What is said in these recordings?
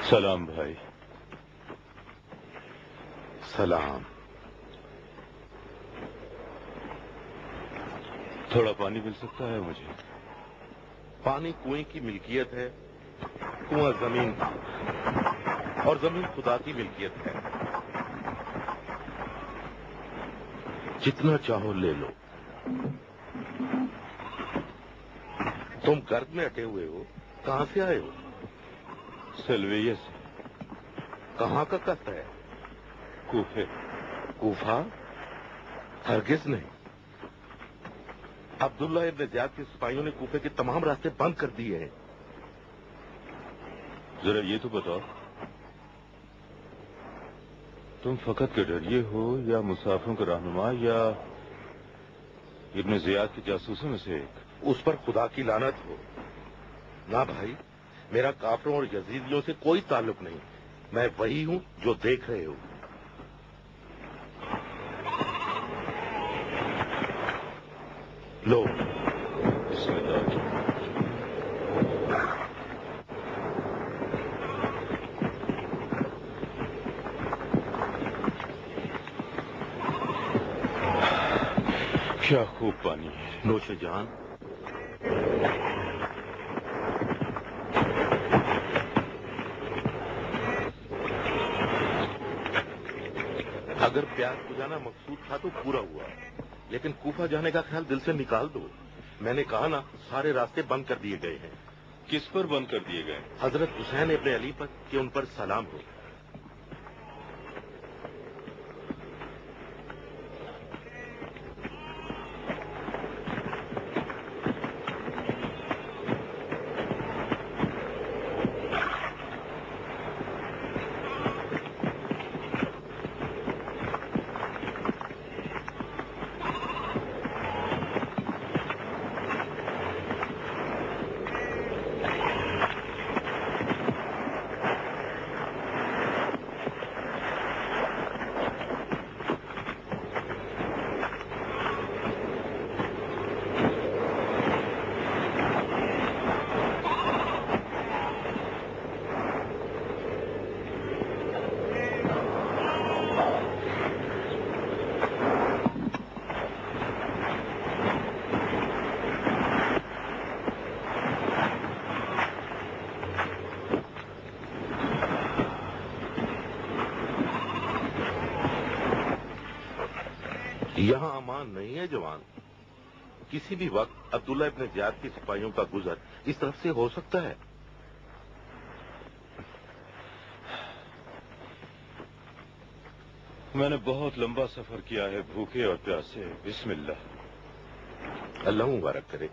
सलाम भाई। सलाम। थोड़ा पानी मिल सकता है मुझे? पानी कुएं की मिल्कियत है, कुआं जमीन का, और जमीन खुदा की मिल्कियत है। जितना चाहो ले लो। तुम गर्द में अटे हुए हो, कहां से आए हो? सेल्वेये से। कहां का कस है? कूफे। कूफा? हरगिज नहीं। अब्दुल्ला इब्न ज़ियाद के सिपाहियों ने कूफे के तमाम रास्ते बंद कर दिए हैं। जरा ये तो बताओ, तुम फकत के डरिए हो या मुसाफिरों का रहनुमा या इब्न ज़ियाद के जासूसों में से एक? उस पर खुदा की लानत हो। ना भाई, मेरा काफरों और यजीदियों से कोई ताल्लुक नहीं। मैं वही हूं जो देख रहे हो। लो। क्या खूब पानी है। नोशे जान। अगर प्यास बुझाना मकसूद था तो पूरा हुआ, लेकिन कूफा जाने का ख्याल दिल से निकाल दो। मैंने कहा ना, सारे रास्ते बंद कर दिए गए हैं। किस पर बंद कर दिए गए? हजरत हुसैन इब्न अली पर, कि उन पर सलाम हो। यहाँ अमान नहीं है जवान। किसी भी वक्त अब्दुल्ला इब्न ज़ियाद के सिपाहियों का गुजर इस तरफ से हो सकता है। मैंने बहुत लंबा सफर किया है भूखे और प्यासे। बिस्मिल्लाह। अल्लाह मुबारक करे।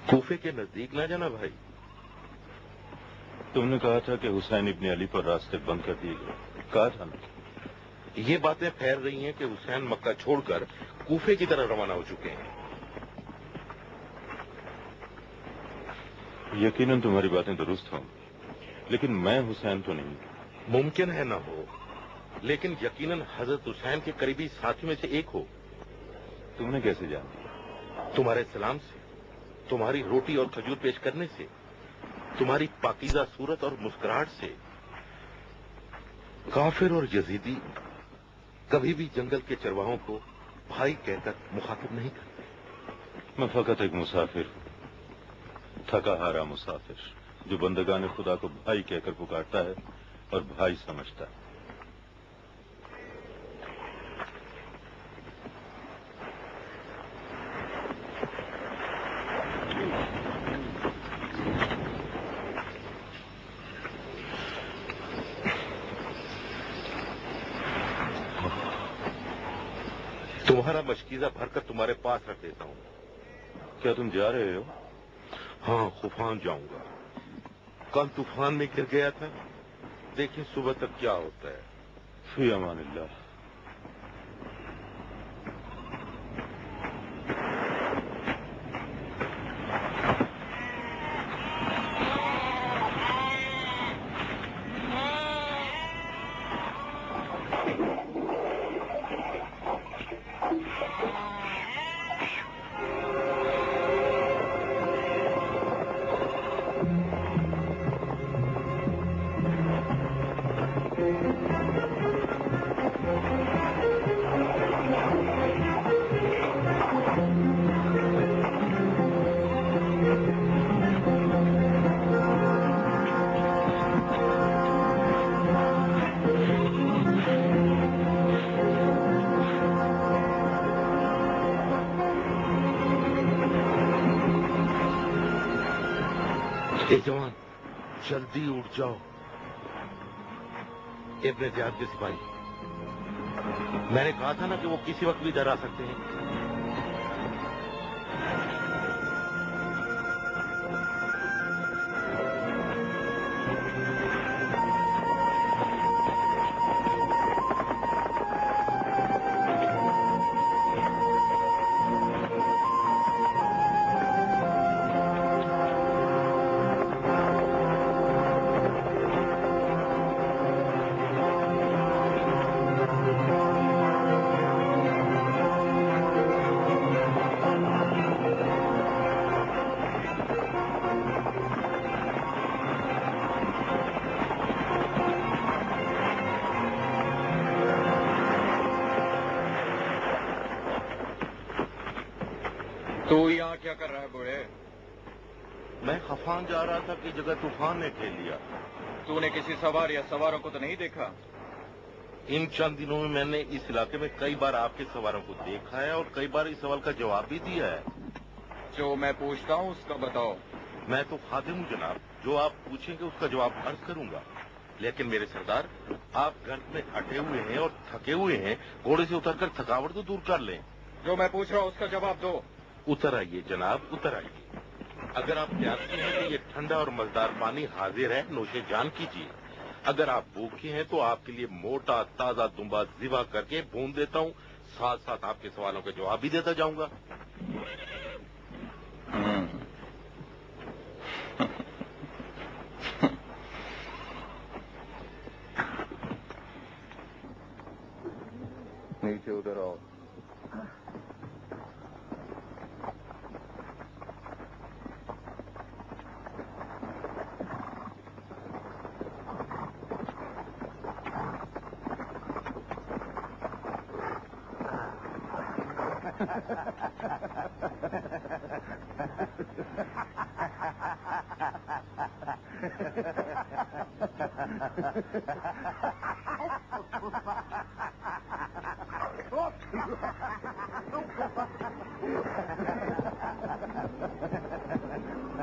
कूफे के नजदीक ना जाना भाई। तुमने कहा था कि हुसैन इब्न अली पर रास्ते बंद कर दिए गए। कहा था ना। ये बातें फैल रही हैं कि हुसैन मक्का छोड़कर कूफे की तरफ रवाना हो चुके हैं। यकीनन तुम्हारी बातें दुरुस्त होंगी, लेकिन मैं हुसैन तो नहीं। मुमकिन है न हो, लेकिन यकीनन हजरत हुसैन के करीबी साथियों में से एक हो। तुमने कैसे जान लिया? तुम्हारे सलाम से, तुम्हारी रोटी और खजूर पेश करने से, तुम्हारी पाकीज़ा सूरत और मुस्कुराहट से। काफिर और यजीदी कभी भी जंगल के चरवाहों को भाई कहकर मुखातिब नहीं करते। मैं फकत एक मुसाफिर हूँ, थका हारा मुसाफिर, जो बंदगाने खुदा को भाई कहकर पुकारता है और भाई समझता है। तुम्हारा मशकीजा भरकर तुम्हारे पास रख देता हूँ। क्या तुम जा रहे हो? हाँ, खुफान जाऊंगा। कल तूफान में गिर गया था। देखिए सुबह तक क्या होता है। फी अमानिल्लाह। ए जवान, जल्दी उठ जाओ। इब्ने जियाद के सिपाही, मैंने कहा था ना कि वो किसी वक्त भी डरा सकते हैं। तू यहाँ क्या कर रहा है बूढ़े? मैं खफान जा रहा था कि जगह तूफान ने घेर लिया। तूने किसी सवार या सवारों को तो नहीं देखा? इन चंद दिनों में मैंने इस इलाके में कई बार आपके सवारों को देखा है और कई बार इस सवाल का जवाब भी दिया है। जो मैं पूछता हूँ उसका बताओ। मैं तो खादिम हूँ जनाब, जो आप पूछेंगे उसका जवाब अर्ज करूंगा। लेकिन मेरे सरदार, आप गर्द में अटे हुए हैं और थके हुए हैं। घोड़े से उतरकर थकावट तो दूर कर लें। जो मैं पूछ रहा हूँ उसका जवाब दो। उतर आइए जनाब, उतर आइए। अगर आप प्यासे हैं तो ये ठंडा और मजेदार पानी हाजिर है, नोशे जान कीजिए। अगर आप भूखे हैं तो आपके लिए मोटा ताजा दुम्बा ज़िबा करके भून देता हूँ। साथ साथ आपके सवालों के जवाब भी देता जाऊंगा। नीचे उतर आओ।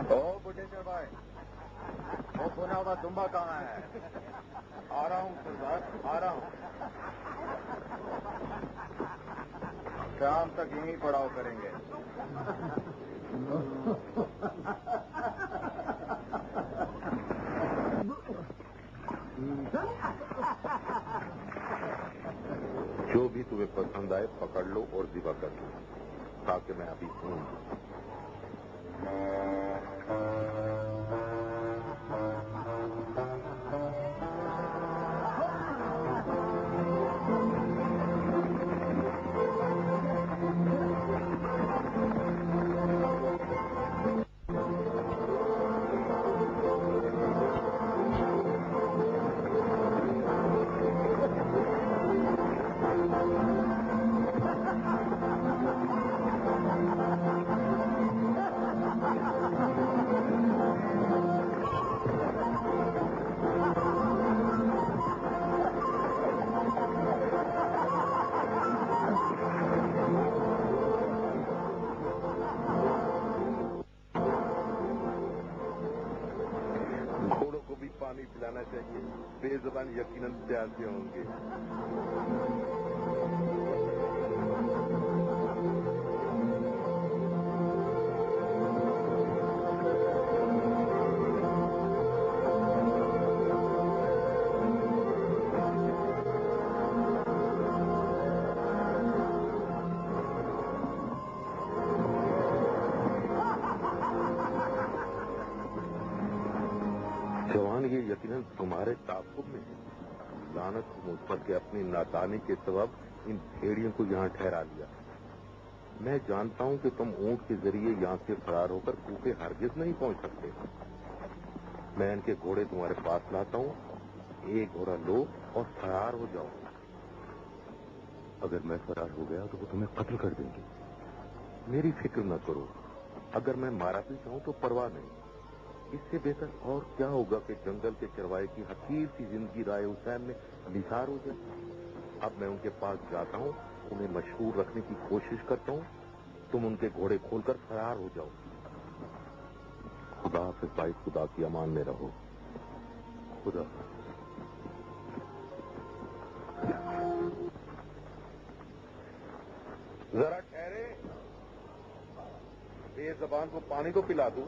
ओ बुटेश्वर भाई, वो भुना हुआ दुम्बा कहाँ है? आ रहा हूँ सरदार, आ रहा हूँ। शाम तक यहीं पड़ाव करेंगे। जो भी तुम्हें पसंद आए पकड़ लो और ज़िबा कर लो, ताकि मैं अभी भून दूं। घोड़ों को भी पानी पिलाना चाहिए, बेजुबान यकीनन प्यासे होंगे। जिन तुम्हारे ताकुब में है। लानत मुझ पर के अपनी नादानी के सबब इन भेड़ियों को यहाँ ठहरा लिया। मैं जानता हूँ कि तुम ऊंट के जरिए यहाँ से फरार होकर कूपे हरगिज नहीं पहुंच सकते। मैं इनके घोड़े तुम्हारे पास लाता हूँ, एक घोड़ा लो और फरार हो जाओ। अगर मैं फरार हो गया तो वो तुम्हें कत्ल कर देंगे। मेरी फिक्र न करो, अगर मैं मारा भी जाऊं तो परवाह नहीं। इससे बेहतर और क्या होगा कि जंगल के चरवाहे की हकीर सी जिंदगी राय हुसैन में निसार हो जाए। अब मैं उनके पास जाता हूँ, उन्हें मशहूर रखने की कोशिश करता हूँ। तुम उनके घोड़े खोलकर फरार हो जाओ। खुदा हाफिज भाई, खुदा की अमान में रहो। खुदा। जरा ठहरे, बेज़बान को पानी तो पिला दूं।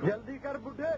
जल्दी कर बुढ़े।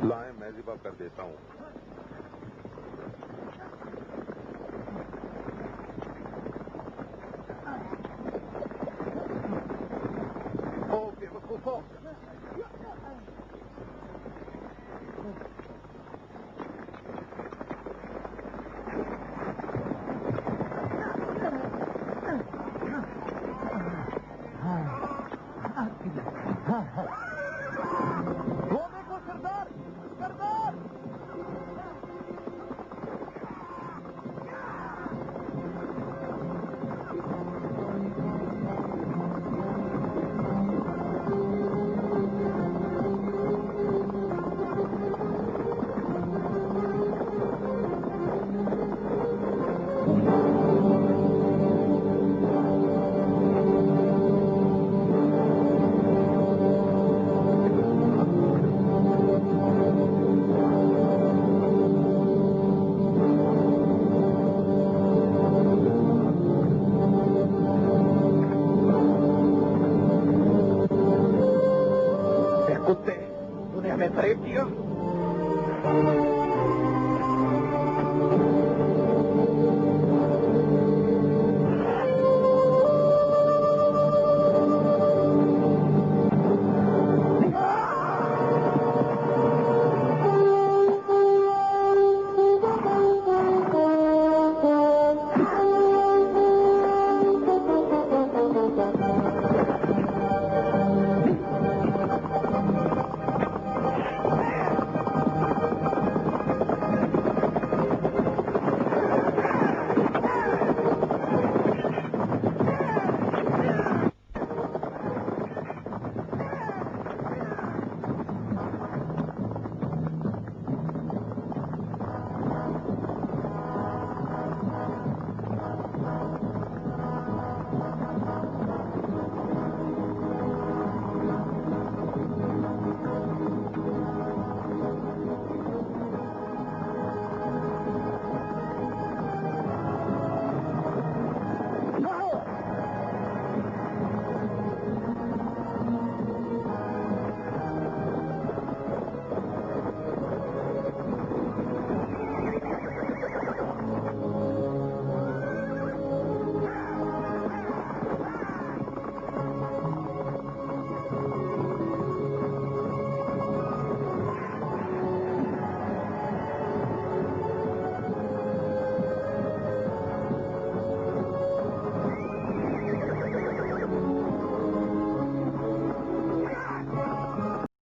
लाएं, मैं ज़िबा कर देता हूँ। ओ बेवकूफो, वो देखो सरदार, सरदार। कुत्ते, तूने हमें फरेब किया।